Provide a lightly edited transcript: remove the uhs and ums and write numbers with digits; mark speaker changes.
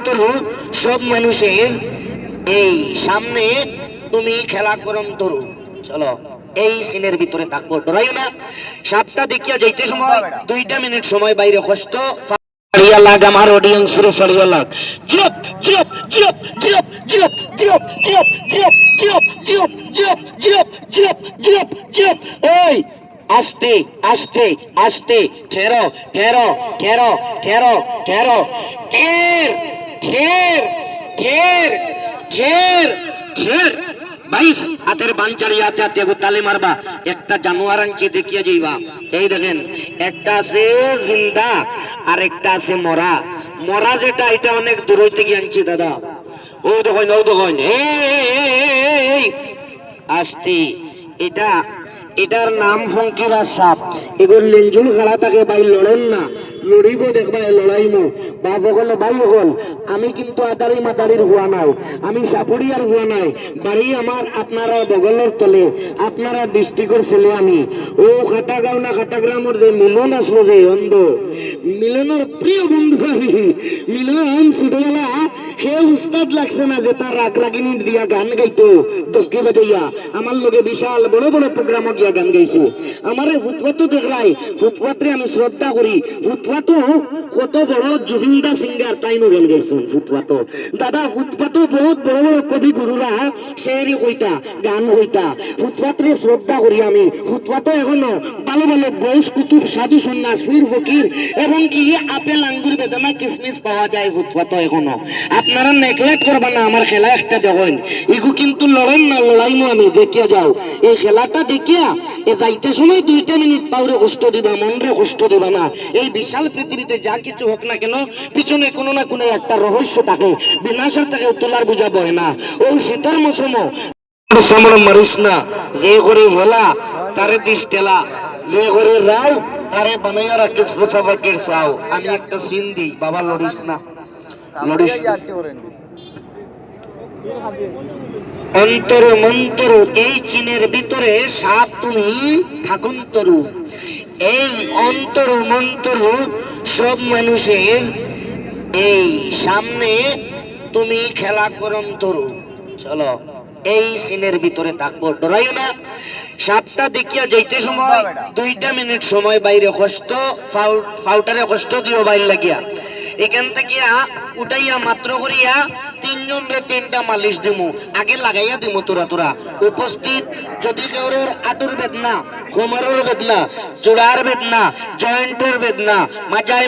Speaker 1: অন্তরু সব মানুষের এই সামনে তুমি খেলা করম তরু। চলো এই সিনের ভিতরে থাকবো, ডরাইও না। সাপটা দেখিয়া যাইতে সময় 2 মিনিট সময় বাইরে কষ্ট ফাড়িয়া লাগ, আমার অডিয়েন্সরে ফাড়িয়া লাগ। জিপ জিপ জিপ জিপ জিপ জিপ জিপ জিপ জিপ জিপ জিপ জিপ জিপ জিপ জিপ। এই আস্তে আস্তে আস্তে, ঠেরো ঠেরো ঠেরো ঠেরো ঠেরো, ঠের ঠের ঠের ঠের ঠের। 22 হাতের বাঞ্চারি হাতে হাতে তালে মারবা। একটা জানোয়ার আনছে দেখিয়া যাইবা। এই দেখেন, একটা আছে জিন্দা আর একটা আছে মরা। মরা যেটা এটা অনেক দূর হইতে গিয়ে আনছি দাদা। ও দেখেন ও দেখেন, এই আস্তে। এটা এটার নাম ফঙ্কিরা সাপ। এগুলো লেঞ্জুল খাড়া থাকে, ভাই লড়েন না, লড়িব দেখবা লড়াইমু। বাপ হল ভাই হল, আমি কিন্তু আদারি মাদারির হওয়া নাই, আমি সাপুরিয়ার হওয়া নাই। বাড়ি আমার আপনারা বগলের তলে, আপনারা ডিস্ট্রিক্টের ছেলে আমি। ও খাটাগাঁও না খাটাগ্রামের যে মিলন আসলো, যে অন্ধ মিলনের প্রিয় বন্ধু আমি। মিলন ছোটবেলা সে উস্তাদ লাগছে না যে তার রাগ রাগিনী দিয়া গান গাইতো দশকে বাজাইয়া। আমার লোকে বিশাল বড় বড় প্রোগ্রামে গিয়া গান গাইছে। আমারে ফুটপাতো দেখলাই, ফুটপাতে আমি শ্রদ্ধা করি। ফুটপাতো কত বড় জুবিনদা সিঙ্গার, তাই নো গান গাইছেন ফুটপাতো। দাদা ফুটপাতো বহুত বড় বড় কবি গুরুরা শেরি কইতা, গান কইতা। ফুটপাতে শ্রদ্ধা করি আমি। ফুটপাতো এখনো ভালো ভালো গৌস কুতুব, সাধু সন্ন্যাস, পীর ফকির এবং কি আপেল আঙ্গুর বেদানা কিসমিস পাওয়া যায় ফুটপাতো এখনো। আপনারা নেগলেক্ট করবা না, আমার খেলা একটা দেখেন। এগু কিন্তু লড়েন না, লড়াইমু আমি, দেখিয়া যাও। এই খেলাটা দেখিয়া এ যাইতে সময় 2 মিনিট পাউরে কষ্ট দিবা, মনরে কষ্ট দিবা না। এই বিশাল পৃথিবীতে যা কিছু হোক না কেন, পিছনে কোনো না কোনো একটা রহস্য থাকে, বিনাশের থেকে তোলার বুঝা বয় না। ওই শীতের মৌসুমও সামনে মারিস না, যে করে ভোলা তারে দিস টেলা, যে করে রাও তারে বানাইয়া রাখিস ফোসাফাটির চাও। আমি একটা সিন দিই, বাবা লড়িস না, লড়িস না। অন্তর মন্তর এই চিনের ভিতরে সাপ তুমি থাকুন তরু। এই অন্তর মন্তর সব মানুষের এই সামনে তুমি খেলা করম তরু। চলো এই সিনের ভিতরে থাকবো, ডরাইও না। সাপটা দেখিয়া যাইতে সময় 2 মিনিট সময় বাইরে কষ্ট ফাউটারে কষ্ট দিও বাইর লাগিয়া। এখান থেকে উঠাইয়া মাত্র করিয়া 3 জনরে 3টা মালিশ দিমু, আগে লাগাইয়া দিমু তোরা তোরা উপস্থিত। যদি কেউরের আটুর বেদনা, কোমরের বেদনা, চূড়ার বেদনা, জয়েন্টের বেদনা, মাজায়